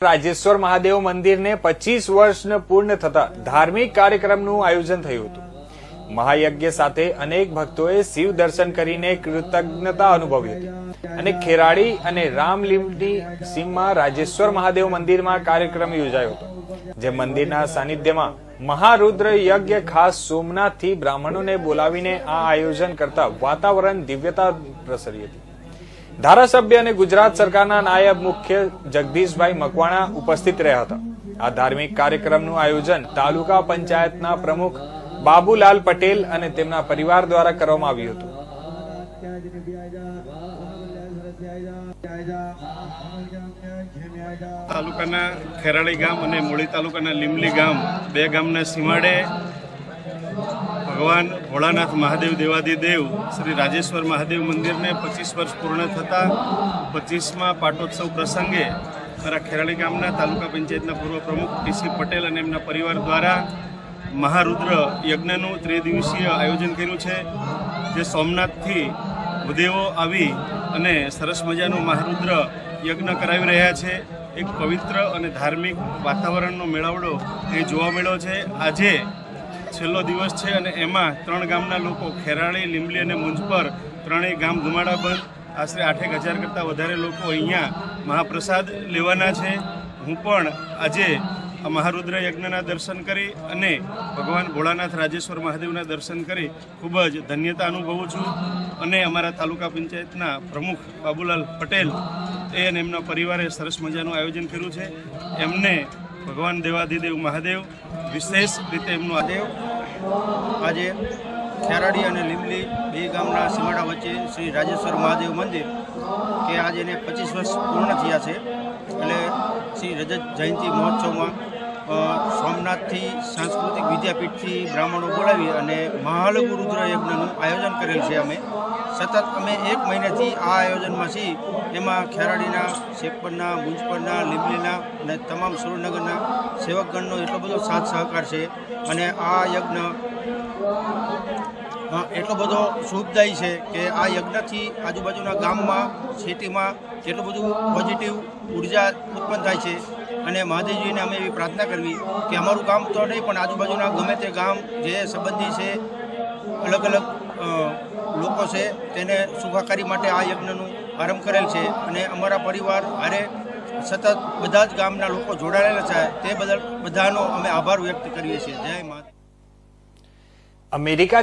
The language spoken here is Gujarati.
રાજેશ્વર મહાદેવ મંદિરને 25 વર્ષ પૂર્ણ થતા ધાર્મિક કાર્યક્રમનું આયોજન થયું હતું। મહાયજ્ઞ સાથે અનેક ભક્તોએ શિવ દર્શન કરીને કૃતજ્ઞતા અનુભવી હતી અને ખેરાડી અને રામલીમની સીમમાં રાજેશ્વર મહાદેવ મંદિરમાં કાર્યક્રમ યોજાયો હતો, જે મંદિરના સાનિધ્યમાં મહારુદ્ર યજ્ઞ ખાસ સોમનાથથી બ્રાહ્મણોને બોલાવીને આ આયોજન કરતા વાતાવરણ દિવ્યતા પ્રસરી હતી। ધારાસભ્ય અને ગુજરાત સરકારના નાયબ મુખ્ય જગદીશભાઈ મકવાણા ઉપસ્થિત રહ્યા હતા। આ ધાર્મિક કાર્યક્રમનું આયોજન તાલુકા પંચાયતના પ્રમુખ બાબુલાલ પટેલ અને તેમના પરિવાર દ્વારા કરવામાં આવ્યું હતું। તાલુકાના ખેરાળી ગામ અને મૂળી તાલુકાના લીમલી ગામ બે ગામના સીમાડે ભગવાન ભોળાનાથ મહાદેવ દેવાધિદેવ શ્રી રાજેશ્વર મહાદેવ મંદિરને 25 વર્ષ પૂર્ણ થતા 25મા પાટોત્સવ પ્રસંગે મારા ખેરાળી ગામના તાલુકા પંચાયતના પૂર્વ પ્રમુખ ટીસી પટેલ અને એમના પરિવાર દ્વારા મહારુદ્ર યજ્ઞનું ત્રિદિવસીય આયોજન કર્યું છે, જે સોમનાથથી ભૂદેવો આવી અને સરસ મજાનું મહારુદ્ર યજ્ઞ કરાવી રહ્યા છે। એક પવિત્ર અને ધાર્મિક વાતાવરણનો મેળાવડો એ જોવા મળ્યો છે। આજે છેલ્લો દિવસ છે અને એમાં 3 ગામના લોકો ખેરાળી, લીમલી અને મુંજપર ત્રણેય ગામ ધુમાડા બંધ આશરે 8,000 કરતાં વધારે લોકો અહીંયા મહાપ્રસાદ લેવાના છે। હું પણ આજે આ મહારુદ્ર યજ્ઞના દર્શન કરી અને ભગવાન ભોળાનાથ રાજેશ્વર મહાદેવના દર્શન કરી ખૂબ જ ધન્યતા અનુભવું છું અને અમારા તાલુકા પંચાયતના પ્રમુખ બાબુલાલ પટેલ અને એમના પરિવારે સરસ મજાનું આયોજન કર્યું છે। એમને ભગવાન દેવાધિદેવ મહાદેવ વિશેષ રીતે એમનું આજે ખેરાડી અને લીમલી બે ગામના સીમાડા વચ્ચે શ્રી રાજેશ્વર મહાદેવ મંદિર કે આજે એને 25 વર્ષ પૂર્ણ થયા છે, એટલે શ્રી રજત જયંતિ મહોત્સવમાં સોમનાથથી સાંસ્કૃતિક વિદ્યાપીઠથી બ્રાહ્મણો બોલાવી અને મહારુદ્ર યજ્ઞનું આયોજન કરેલ છે। સતત અમે 1 મહિનાથી આ આયોજનમાં છીએ। એમાં ખેરાડીના, શેખપરના, મુંજપરના, લીમલીના અને તમામ સુરેન્દ્રનગરના સેવકગણનો એટલો બધો સાથ સહકાર છે અને આ યજ્ઞ એટલો બધો શુભદાયી છે કે આ યજ્ઞથી આજુબાજુના ગામમાં, સિટીમાં એટલું બધું પોઝિટિવ ઉર્જા ઉત્પન્ન થાય છે અને મહાદેવજીને અમે એવી પ્રાર્થના કરવી કે અમારું ગામ તો નહીં પણ આજુબાજુના ગમે તે ગામ જે સંબંધી છે, અલગ અલગ લોકો છે, તેને સુખાકારી માટે આ યજ્ઞનું આરંભ કરેલ છે અને અમારા પરિવાર હારે સતત બધા જ ગામના લોકો જોડાયેલા છે, તે બદલ બધાનો અમે આભાર વ્યક્ત કરીએ છીએ। જય માતા। અમેરિકા